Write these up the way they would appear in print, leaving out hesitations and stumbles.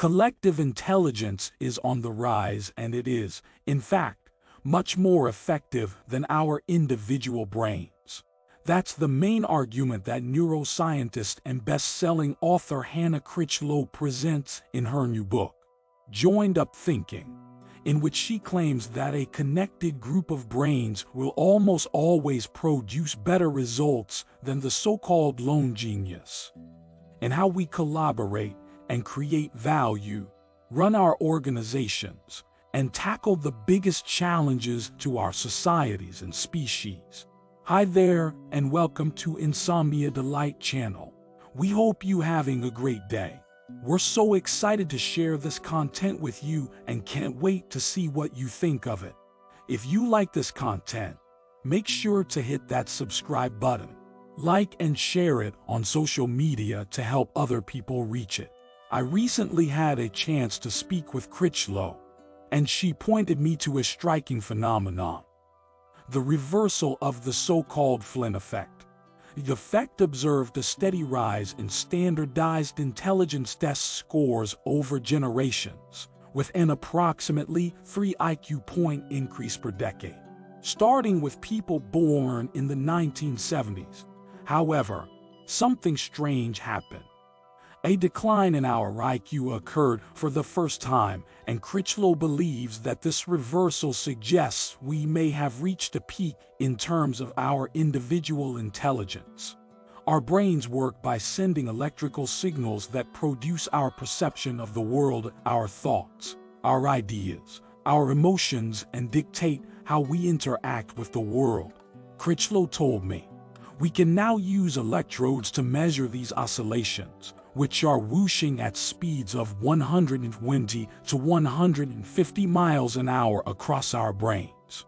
Collective intelligence is on the rise, and it is, in fact, much more effective than our individual brains. That's the main argument that neuroscientist and best-selling author Hannah Critchlow presents in her new book, Joined Up Thinking, in which she claims that a connected group of brains will almost always produce better results than the so-called lone genius. And how we collaborate and create value, run our organizations, and tackle the biggest challenges to our societies and species. Hi there, and welcome to Insomnia Delight channel. We hope you having a great day. We're so excited to share this content with you and can't wait to see what you think of it. If you like this content, make sure to hit that subscribe button, like and share it on social media to help other people reach it. I recently had a chance to speak with Critchlow, and she pointed me to a striking phenomenon: the reversal of the so-called Flynn effect. The effect observed a steady rise in standardized intelligence test scores over generations, with an approximately 3 IQ point increase per decade, starting with people born in the 1970s. However, something strange happened. A decline in our IQ occurred for the first time, and Critchlow believes that this reversal suggests we may have reached a peak in terms of our individual intelligence. Our brains work by sending electrical signals that produce our perception of the world, our thoughts, our ideas, our emotions, and dictate how we interact with the world. Critchlow told me, we can now use electrodes to measure these oscillations, which are whooshing at speeds of 120 to 150 miles an hour across our brains.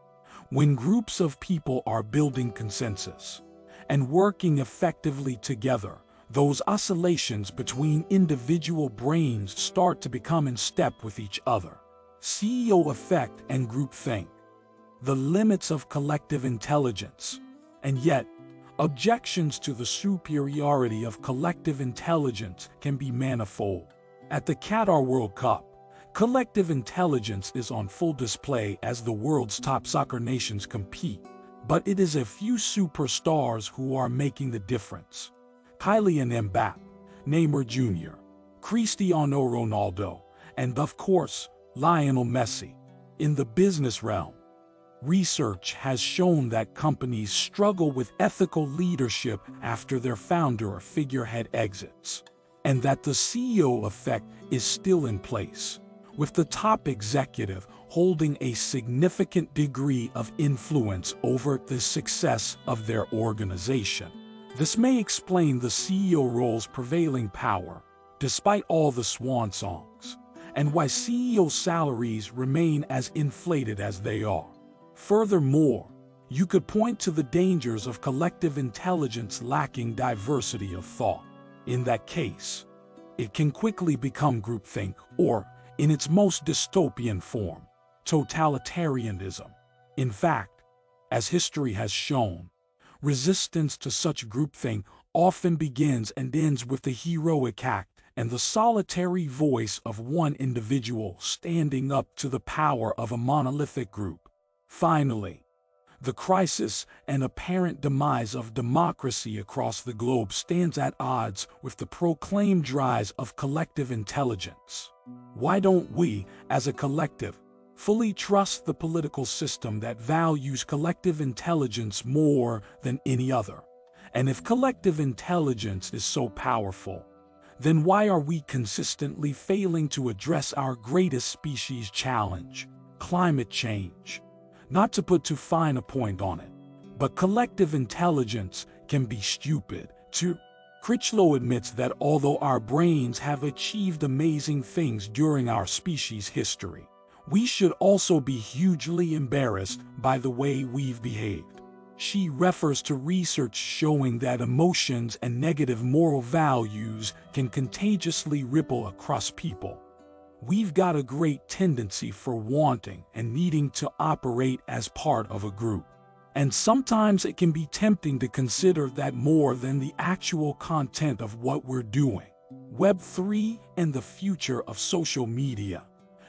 When groups of people are building consensus and working effectively together, those oscillations between individual brains start to become in step with each other. CEO effect and groupthink, the limits of collective intelligence. And yet, objections to the superiority of collective intelligence can be manifold. At the Qatar World Cup, collective intelligence is on full display as the world's top soccer nations compete. But it is a few superstars who are making the difference: Kylian Mbappe, Neymar Jr., Cristiano Ronaldo, and of course, Lionel Messi. In the business realm, research has shown that companies struggle with ethical leadership after their founder or figurehead exits, and that the CEO effect is still in place, with the top executive holding a significant degree of influence over the success of their organization. This may explain the CEO role's prevailing power, despite all the swan songs, and why CEO salaries remain as inflated as they are. Furthermore, you could point to the dangers of collective intelligence lacking diversity of thought. In that case, it can quickly become groupthink, or, in its most dystopian form, totalitarianism. In fact, as history has shown, resistance to such groupthink often begins and ends with the heroic act and the solitary voice of one individual standing up to the power of a monolithic group. Finally, the crisis and apparent demise of democracy across the globe stands at odds with the proclaimed rise of collective intelligence. Why don't we, as a collective, fully trust the political system that values collective intelligence more than any other? And if collective intelligence is so powerful, then why are we consistently failing to address our greatest species challenge, climate change? Not to put too fine a point on it, but collective intelligence can be stupid, too. Critchlow admits that although our brains have achieved amazing things during our species' history, we should also be hugely embarrassed by the way we've behaved. She refers to research showing that emotions and negative moral values can contagiously ripple across people. We've got a great tendency for wanting and needing to operate as part of a group. And sometimes it can be tempting to consider that more than the actual content of what we're doing. Web3 and the future of social media.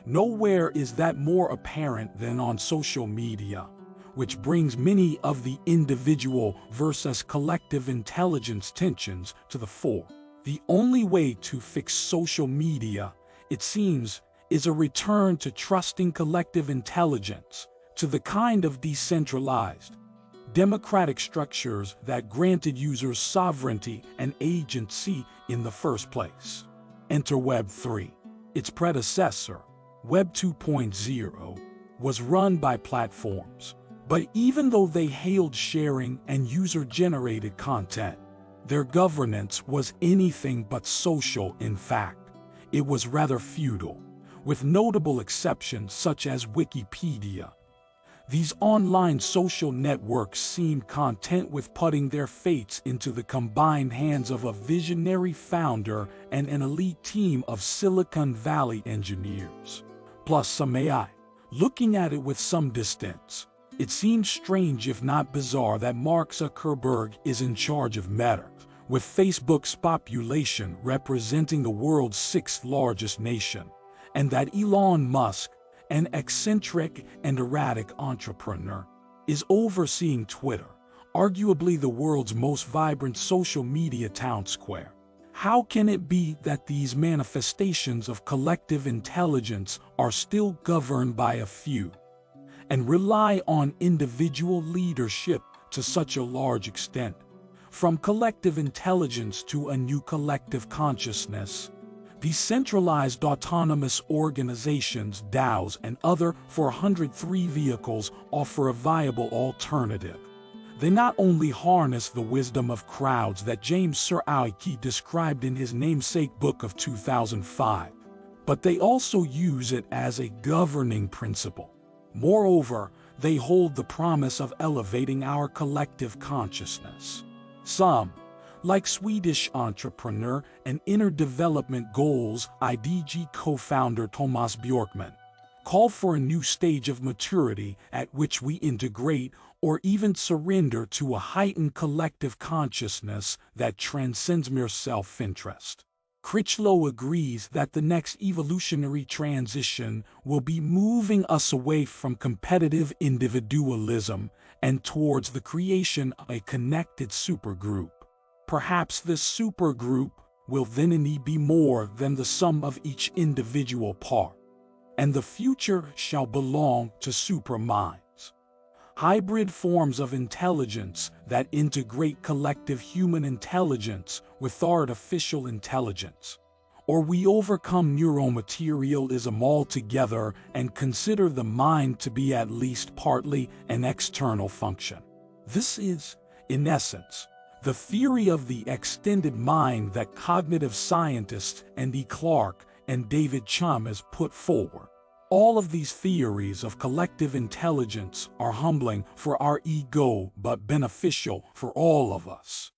Nowhere is that more apparent than on social media, which brings many of the individual versus collective intelligence tensions to the fore. The only way to fix social media, it seems, is a return to trusting collective intelligence, to the kind of decentralized, democratic structures that granted users sovereignty and agency in the first place. Enter Web3. Its predecessor, Web 2.0, was run by platforms, but even though they hailed sharing and user-generated content, their governance was anything but social. In fact, it was rather feudal, with notable exceptions such as Wikipedia. These online social networks seemed content with putting their fates into the combined hands of a visionary founder and an elite team of Silicon Valley engineers, plus some AI. Looking at it with some distance, it seems strange if not bizarre that Mark Zuckerberg is in charge of Meta, with Facebook's population representing the world's sixth largest nation, and that Elon Musk, an eccentric and erratic entrepreneur, is overseeing Twitter, arguably the world's most vibrant social media town square. How can it be that these manifestations of collective intelligence are still governed by a few, and rely on individual leadership to such a large extent? From collective intelligence to a new collective consciousness, decentralized autonomous organizations, DAOs, and other 403 vehicles offer a viable alternative. They not only harness the wisdom of crowds that James Sir Aiki described in his namesake book of 2005, but they also use it as a governing principle. Moreover, they hold the promise of elevating our collective consciousness. Some, like Swedish entrepreneur and Inner Development Goals IDG co-founder Thomas Bjorkman, call for a new stage of maturity at which we integrate or even surrender to a heightened collective consciousness that transcends mere self-interest. Critchlow agrees that the next evolutionary transition will be moving us away from competitive individualism and towards the creation of a connected supergroup. Perhaps this supergroup will then indeed be more than the sum of each individual part, and the future shall belong to superminds. Hybrid forms of intelligence that integrate collective human intelligence with artificial intelligence. Or we overcome neuromaterialism altogether and consider the mind to be at least partly an external function. This is, in essence, the theory of the extended mind that cognitive scientists Andy Clark and David Chum has put forward. All of these theories of collective intelligence are humbling for our ego but beneficial for all of us.